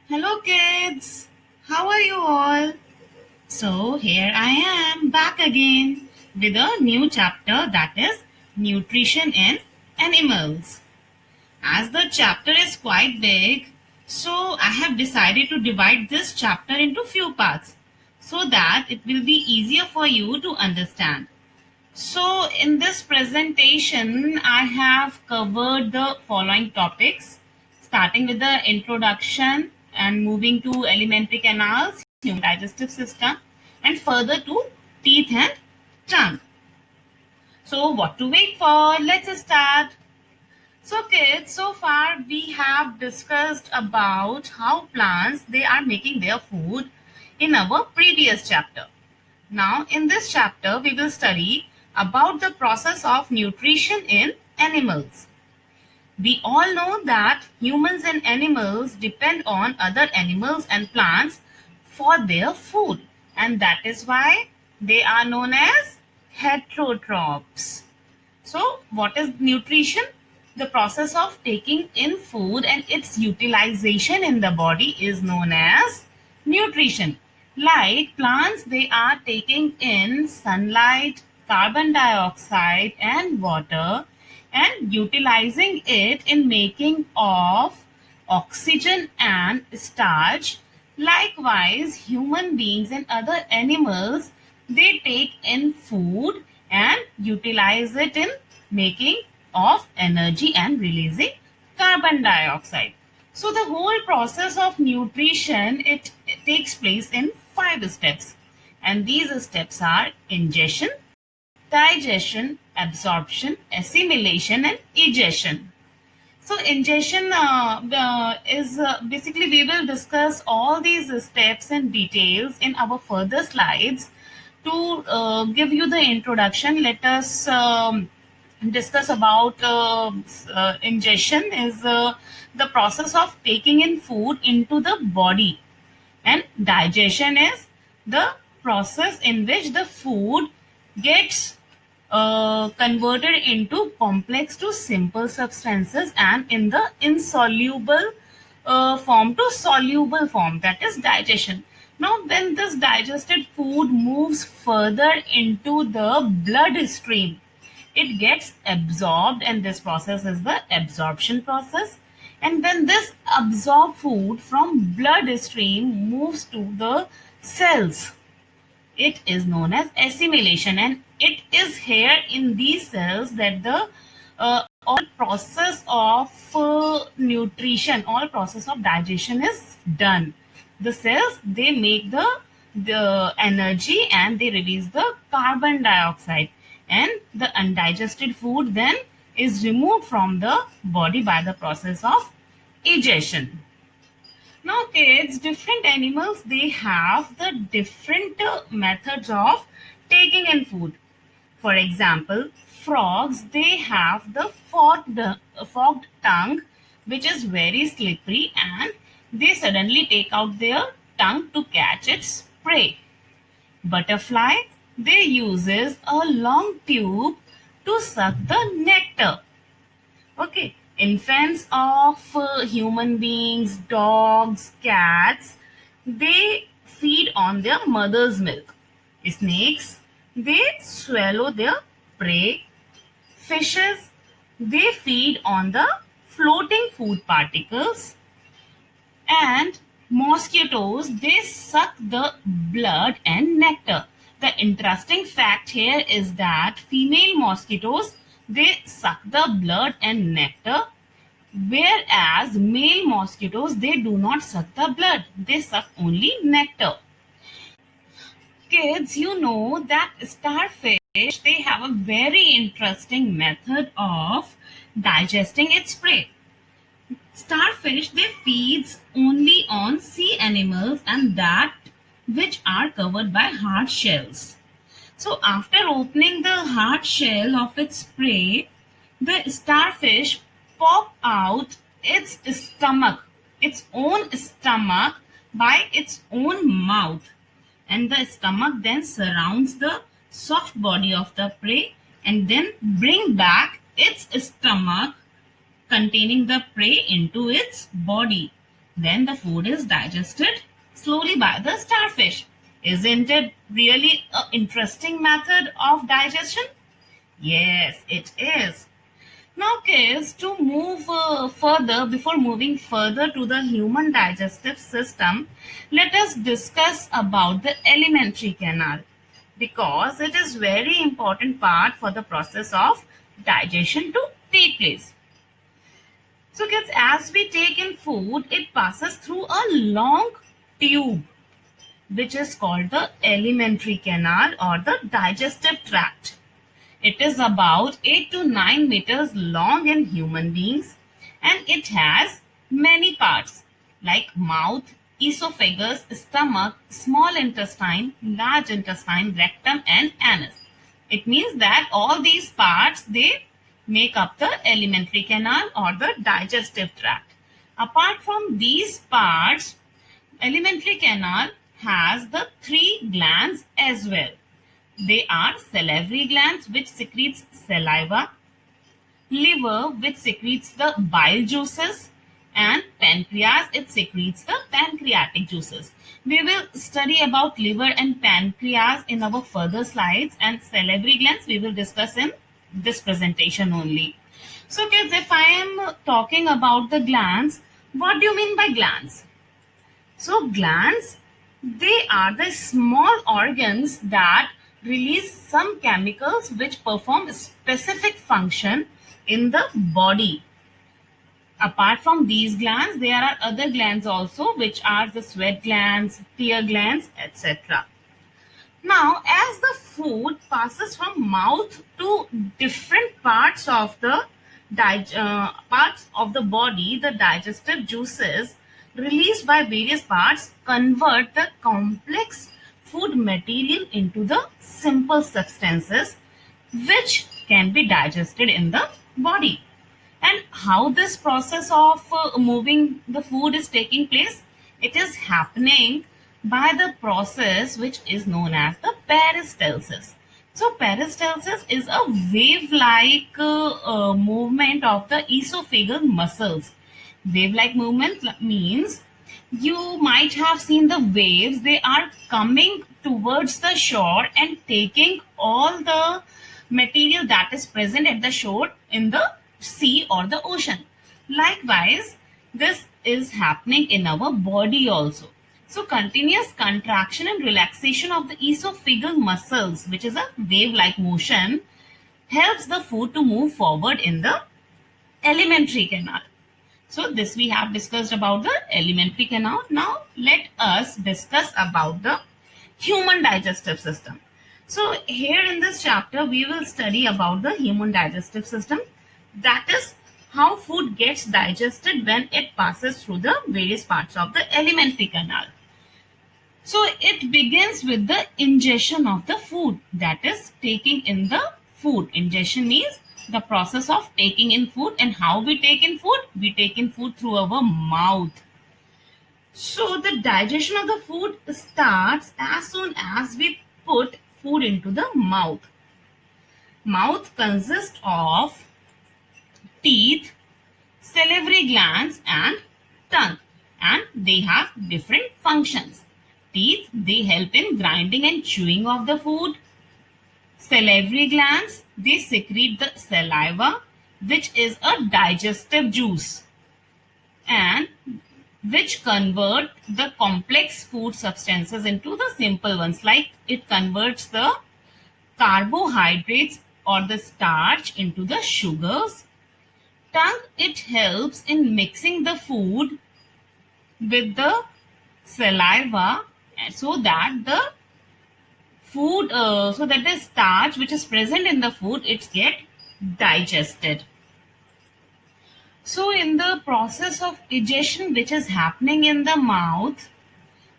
Hello, kids. How are you all? So, here I am back again with a new chapter, that is Nutrition in Animals. As the chapter is quite big, so I have decided to divide this chapter into few parts so that it will be easier for you to understand. So, in this presentation, I have covered the following topics, starting with the introduction and moving to alimentary canals, human digestive system, and further to teeth and tongue. So, what to wait for? Let's start. So, kids, so far we have discussed about how plants they are making their food in our previous chapter. Now, in this chapter, we will study about the process of nutrition in animals. We all know that humans and animals depend on other animals and plants for their food, and that is why they are known as heterotrophs. So, what is nutrition? The process of taking in food and its utilization in the body is known as nutrition. Like plants, they are taking in sunlight, carbon dioxide, and water and utilizing it in making of oxygen and starch. Likewise, human beings and other animals they take in food and utilize it in making of energy and releasing carbon dioxide. So the whole process of nutrition it takes place in 5 steps, and these steps are ingestion, digestion, absorption, assimilation, and egestion. So ingestion is basically we will discuss all these steps and details in our further slides. To give you the introduction, let us discuss about ingestion is the process of taking in food into the body, and digestion is the process in which the food gets converted into complex to simple substances and in the insoluble form to soluble form, that is digestion. Now when this digested food moves further into the bloodstream, it gets absorbed, and this process is the absorption process. And when this absorbed food from bloodstream moves to the cells, it is known as assimilation, and it is here in these cells that the all process of nutrition, all process of digestion is done. The cells they make the energy and they release the carbon dioxide, and the undigested food then is removed from the body by the process of egestion. Now, kids, different animals they have the different methods of taking in food. For example, frogs they have the forked tongue, which is very slippery, and they suddenly take out their tongue to catch its prey. Butterfly they uses a long tube to suck the nectar. Okay, infants of human beings, dogs, cats, they feed on their mother's milk. Snakes, they swallow their prey. Fishes, they feed on the floating food particles. And mosquitoes, they suck the blood and nectar. The interesting fact here is that female mosquitoes they suck the blood and nectar, whereas male mosquitoes they do not suck the blood, they suck only nectar. Kids, you know that starfish they have a very interesting method of digesting its prey. Starfish they feeds only on sea animals and that which are covered by hard shells. So after opening the hard shell of its prey, the starfish pop out its own stomach by its own mouth, and the stomach then surrounds the soft body of the prey and then bring back its stomach containing the prey into its body. Then the food is digested slowly by the starfish. Isn't it really an interesting method of digestion? Yes, it is. Now, kids, to move further, before moving further to the human digestive system, let us discuss about the alimentary canal because it is very important part for the process of digestion to take place. So, kids, as we take in food, it passes through a long tube which is called the alimentary canal or the digestive tract. It is about 8 to 9 meters long in human beings and it has many parts like mouth, esophagus, stomach, small intestine, large intestine, rectum and anus. It means that all these parts they make up the alimentary canal or the digestive tract. Apart from these parts, alimentary canal has the three glands as well. They are salivary glands which secretes saliva, liver which secretes the bile juices, and pancreas it secretes the pancreatic juices. We will study about liver and pancreas in our further slides, and salivary glands we will discuss in this presentation only. So kids, if I am talking about the glands, what do you mean by glands? So glands, they are the small organs that release some chemicals which perform specific function in the body. Apart from these glands, there are other glands also which are the sweat glands, tear glands, etc. Now, as the food passes from mouth to different parts of the parts of the body, the digestive juices released by various parts convert the complex food material into the simple substances which can be digested in the body. And how this process of moving the food is taking place? It is happening by the process which is known as the peristalsis. So peristalsis is a wave-like movement of the esophageal muscles. Wave-like movement means you might have seen the waves. They are coming towards the shore and taking all the material that is present at the shore in the sea or the ocean. Likewise, this is happening in our body also. So continuous contraction and relaxation of the esophageal muscles, which is a wave-like motion, helps the food to move forward in the alimentary canal. So this we have discussed about the alimentary canal. Now let us discuss about the human digestive system. So here in this chapter we will study about the human digestive system. That is how food gets digested when it passes through the various parts of the alimentary canal. So it begins with the ingestion of the food, that is taking in the food. Ingestion means the process of taking in food, and how we take in food? We take in food through our mouth. So the digestion of the food starts as soon as we put food into the mouth. Mouth consists of teeth, salivary glands and tongue, and they have different functions. Teeth, they help in grinding and chewing of the food. Salivary glands, they secrete the saliva, which is a digestive juice and which convert the complex food substances into the simple ones, like it converts the carbohydrates or the starch into the sugars. Tongue, it helps in mixing the food with the saliva so that the food so that the starch which is present in the food it get digested. So in the process of digestion which is happening in the mouth,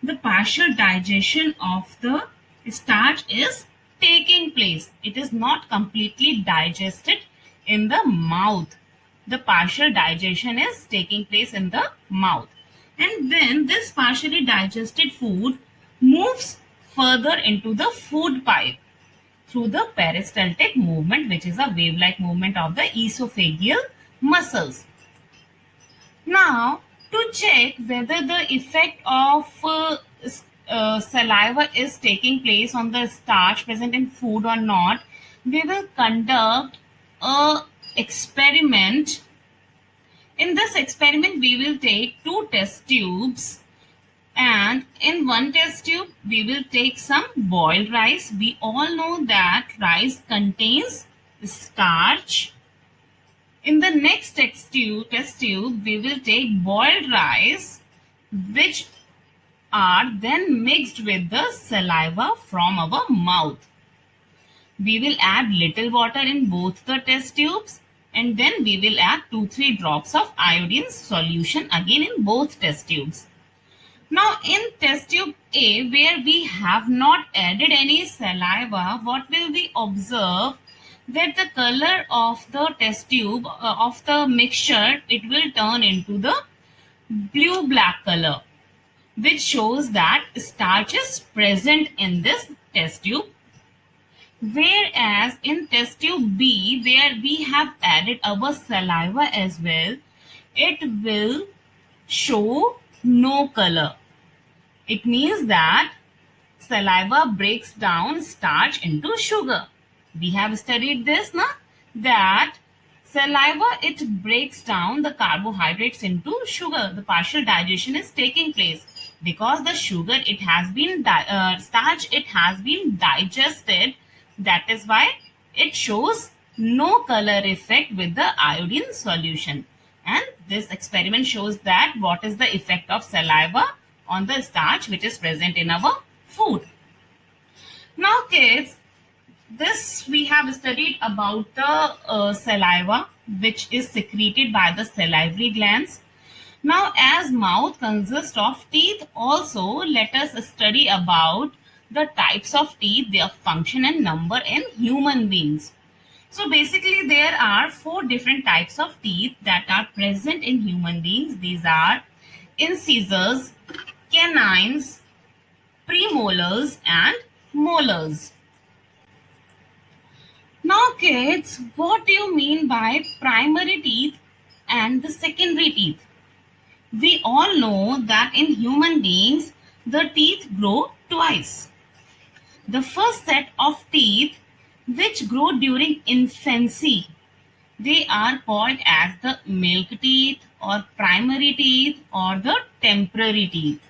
the partial digestion of the starch is taking place. It is not completely digested in the mouth. The partial digestion is taking place in the mouth. And then this partially digested food moves further into the food pipe through the peristaltic movement, which is a wave-like movement of the esophageal muscles. Now, To check whether the effect of saliva is taking place on the starch present in food or not, we will conduct a experiment. In this experiment, we will take two test tubes, and in one test tube, we will take some boiled rice. We all know that rice contains starch. In the next test tube, we will take boiled rice, which are then mixed with the saliva from our mouth. We will add little water in both the test tubes, and then we will add 2-3 drops of iodine solution again in both test tubes. Now in test tube A, where we have not added any saliva, what will we observe? That the color of the test tube of the mixture, it will turn into the blue black color, which shows that starch is present in this test tube. Whereas in test tube B, where we have added our saliva as well, it will show no color. It means that saliva breaks down starch into sugar. We have studied this, na? That saliva, it breaks down the carbohydrates into sugar. The partial digestion is taking place because the sugar, it has been starch, it has been digested. That is why it shows no color effect with the iodine solution. And this experiment shows that what is the effect of saliva on the starch which is present in our food. Now kids, this we have studied about the saliva which is secreted by the salivary glands. Now as mouth consists of teeth, also let us study about the types of teeth, their function and number in human beings. So basically there are 4 different types of teeth that are present in human beings. These are incisors, canines, premolars and molars. Now kids, what do you mean by primary teeth and the secondary teeth? We all know that in human beings, the teeth grow twice. The first set of teeth which grow during infancy, they are called as the milk teeth or primary teeth or the temporary teeth.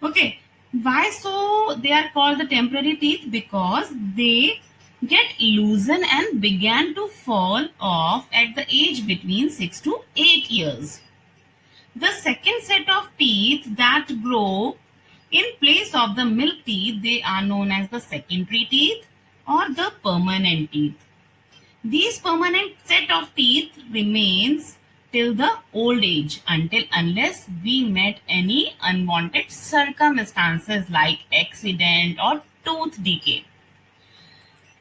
Okay, why so they are called the temporary teeth? Because they get loosened and began to fall off at the age between 6 to 8 years. The second set of teeth that grow in place of the milk teeth, they are known as the secondary teeth or the permanent teeth. These permanent set of teeth remains till the old age unless we met any unwanted circumstances like accident or tooth decay.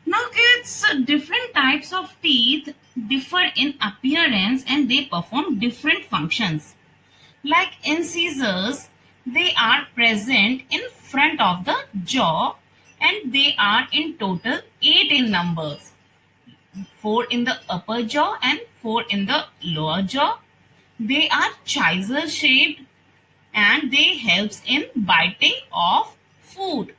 Now kids, different types of teeth differ in appearance and they perform different functions. Like incisors, they are present in front of the jaw and they are in total 8 in numbers. 4 in the upper jaw and 4 in the lower jaw. They are chisel shaped and they helps in biting of food.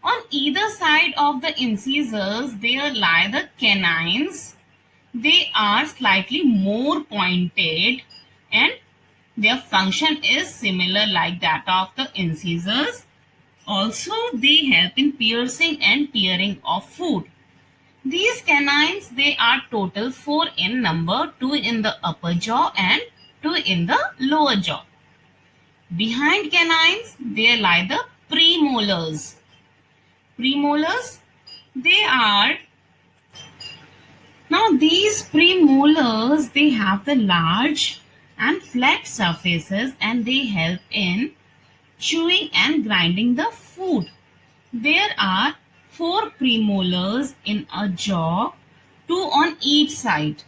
On either side of the incisors, there lie the canines. They are slightly more pointed and their function is similar like that of the incisors. Also, they help in piercing and tearing of food. These canines, they are total 4 in number, 2 in the upper jaw and 2 in the lower jaw. Behind canines, there lie the premolars. Premolars, they are, now these premolars, they have the large and flat surfaces and they help in chewing and grinding the food. There are 4 premolars in a jaw, 2 on each side.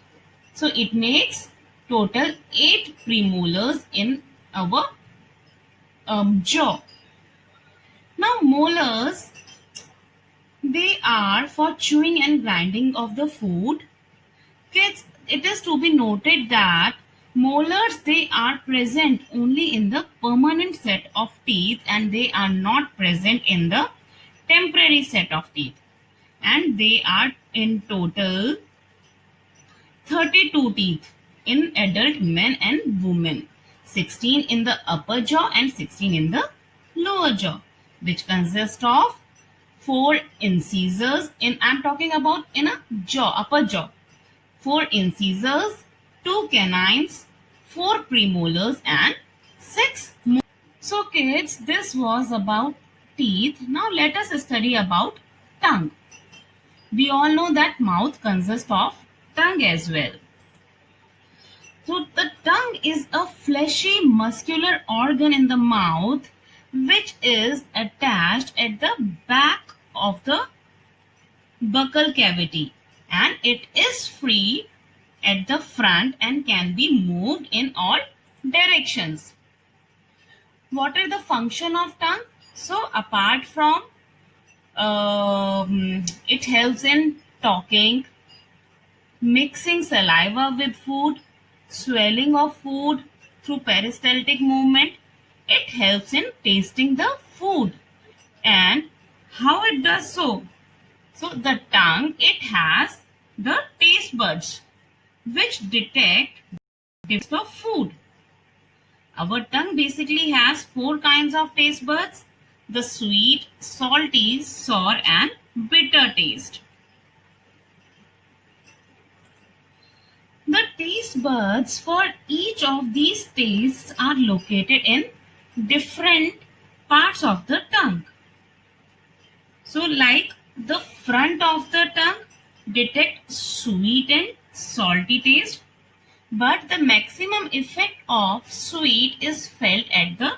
So it makes total 8 premolars in our jaw. Now molars, they are for chewing and grinding of the food. Kids, it is to be noted that Molars, they are present only in the permanent set of teeth and they are not present in the temporary set of teeth. And they are in total 32 teeth in adult men and women, 16 in the upper jaw and 16 in the lower jaw, which consist of 4 incisors in, I'm talking about in a jaw, upper jaw, 4 incisors, 2 canines, 4 premolars and 6 molars. So kids, this was about teeth. Now let us study about tongue. We all know that mouth consists of tongue as well. So the tongue is a fleshy muscular organ in the mouth which is attached at the back of the buccal cavity, and it is free at the front and can be moved in all directions. What is the function of tongue? So apart from it helps in talking, mixing saliva with food, swelling of food through peristaltic movement, it helps in tasting the food. And how it does so? So the tongue, it has the taste buds which detect the taste of food. Our tongue basically has 4 kinds of taste buds: the sweet, salty, sour and bitter taste. The taste buds for each of these tastes are located in different parts of the tongue. So like the front of the tongue detects sweet and salty taste, but the maximum effect of sweet is felt at the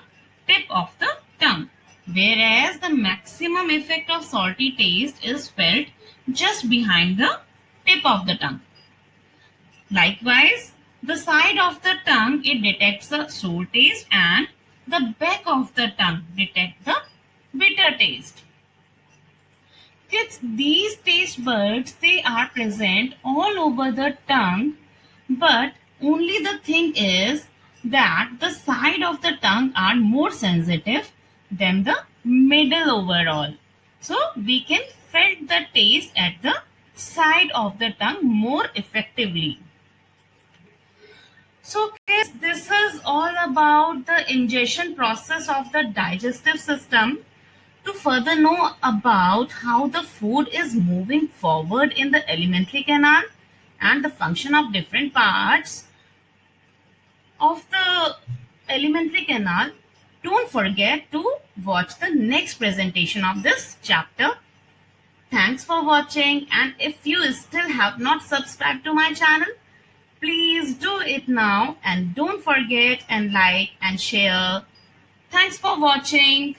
tip of the tongue, whereas the maximum effect of salty taste is felt just behind the tip of the tongue. Likewise, the side of the tongue, it detects the sour taste, and the back of the tongue detects the bitter taste. Kids, these taste buds, they are present all over the tongue, but only the thing is that the side of the tongue are more sensitive than the middle overall. So we can feel the taste at the side of the tongue more effectively. So kids, this is all about the ingestion process of the digestive system. To further know about how the food is moving forward in the alimentary canal and the function of different parts of the alimentary canal, don't forget to watch the next presentation of this chapter. Thanks for watching, and if you still have not subscribed to my channel, please do it now and don't forget and like and share. Thanks for watching.